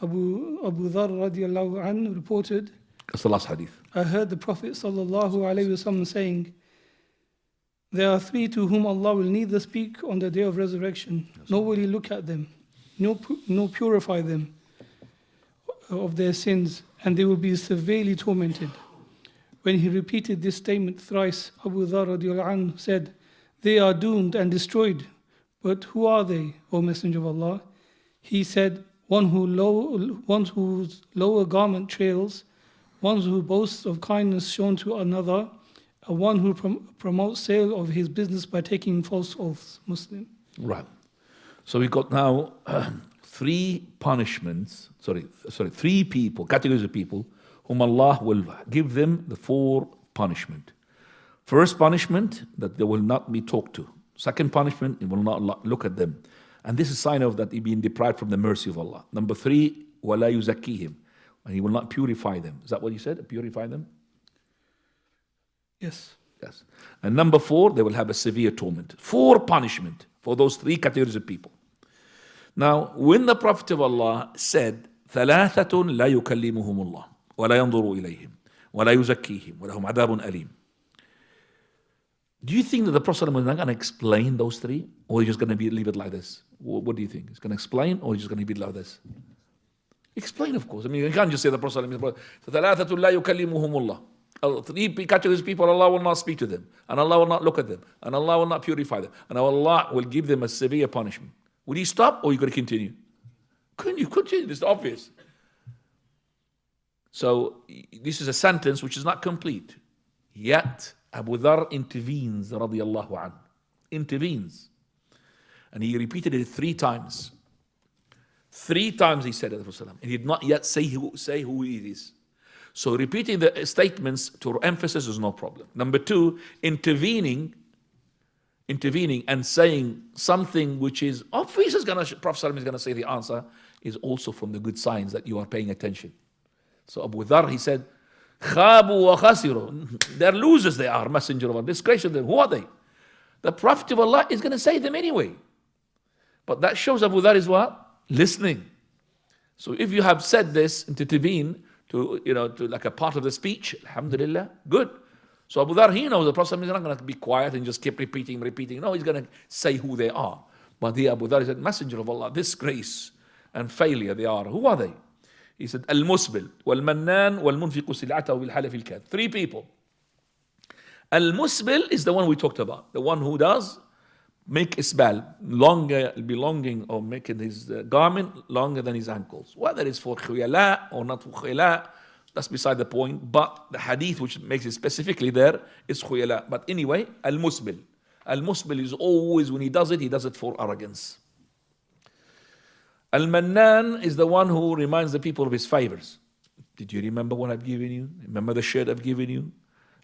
Abu Dharr radiallahu anhu reported, That's the last hadith. I heard the Prophet sallallahu alaihi wasallam saying, there are three to whom Allah will neither speak on the day of resurrection, nor will He look at them, nor purify them of their sins, and they will be severely tormented. When he repeated this statement thrice, Abu Dharr radiallahu anhu said, they are doomed and destroyed. But who are they, O Messenger of Allah? He said, one whose lower garment trails, one who boasts of kindness shown to another, and one who promotes sale of his business by taking false oaths. Muslim. Right. So we got now three people, categories of people, whom Allah will give them the four punishment. First punishment, that they will not be talked to. Second punishment, He will not look at them. And this is a sign of that he being deprived from the mercy of Allah. Number three, وَلَا يُزَكِّيهِمْ, and He will not purify them. Is that what you said? Purify them? Yes. Yes. And number four, they will have a severe torment. Four punishment for those three categories of people. Now, when the Prophet of Allah said, ثَلَاثَةٌ لَا يُكَلِّمُهُمُ اللَّهُ وَلَا يَنْظُرُ إِلَيْهِمْ وَلَا يُزَكِّيهِمْ وَلَهُمْ عَذَابٌ أَلِيمٌ. Do you think that the Prophet was not going to explain those three? Or he's just going to leave it like this? What do you think? He's going to explain, or he's just going to be like this? Explain, of course. I mean, you can't just say the Prophet ثَلَاثَةٌ لَا يُكَلِّمُهُمُ اللَّهُ. Three categories of people, Allah will not speak to them, and Allah will not look at them, and Allah will not purify them, and Allah will give them a severe punishment. Would He stop, or are you going to continue? Couldn't you continue? It's obvious. So this is a sentence which is not complete. Yet Abu Dharr intervenes, radiallahu anhu. Intervenes. And he repeated it 3 times. 3 times he said it to the Prophet, and he did not yet say who it is. So repeating the statements to emphasis is no problem. Number 2, intervening and saying something which is obvious Prophet is going to say the answer, is also from the good signs that you are paying attention. So Abu Dharr, he said, Khabu wa khasiru. They're losers, they are, Messenger of Allah. Disgrace of them. Who are they? The Prophet of Allah is going to say them anyway. But that shows Abu Dharr is what? Listening. So if you have said this and to intervene to like a part of the speech, alhamdulillah, good. So Abu Dharr, he knows the Prophet is not going to be quiet and just keep repeating. No, he's going to say who they are. But here Abu Dharr said, Messenger of Allah, disgrace and failure they are. Who are they? He said, Al-Musbil, wal-Mannan, wal-Munfiqu sil'atahu bil-halaf al-kadh. 3 people. Al-Musbil is the one we talked about. The one who does make isbal, longer, belonging or making his garment longer than his ankles. Whether it's for khuyala or not for khuyala, that's beside the point. But the hadith which makes it specifically there is khuyala. But anyway, Al-Musbil. Al-Musbil is always, when he does it for arrogance. Al-Mannan is the one who reminds the people of his favors. Did you remember what I've given you? Remember the shirt I've given you?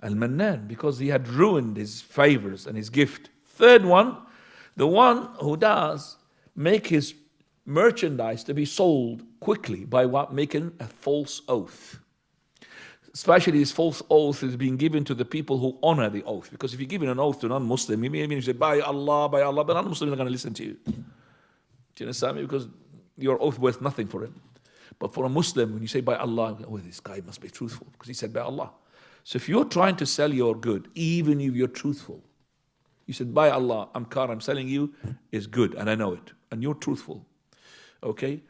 Al-Mannan, because he had ruined his favors and his gift. Third one, the one who does make his merchandise to be sold quickly by what? Making a false oath. Especially this false oath is being given to the people who honor the oath. Because if you're giving an oath to a non-Muslim, you say, by Allah, but non-Muslims are going to listen to you. Do you understand me? Because your oath worth nothing for him. But for a Muslim, when you say by Allah, oh, this guy must be truthful because he said by Allah. So if you're trying to sell your good, even if you're truthful, you said by Allah, I'm selling you is good and I know it. And you're truthful. Okay?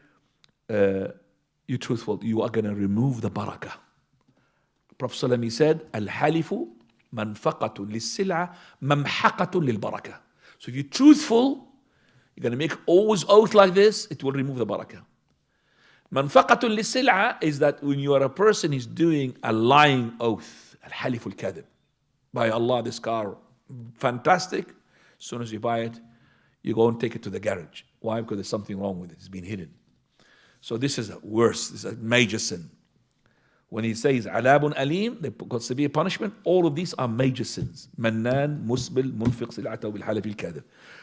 You're truthful. You are going to remove the barakah. Prophet ﷺ, he said, Al-halifu manfaqatun lis-sil'a mamhaqatun lil-barakah. So if you're truthful, you're going to make always oath like this, it will remove the barakah. Manfaqatul lisil'a is that when you are a person who's doing a lying oath, al-haliful kadhib. By Allah, this car, fantastic. As soon as you buy it, you go and take it to the garage. Why? Because there's something wrong with it. It's been hidden. So this is worse. This is a major sin. When he says alabun alim, they got severe punishment. All of these are major sins. Mannan, musbil, munfiq sil'atahu bil halaf al kadhib.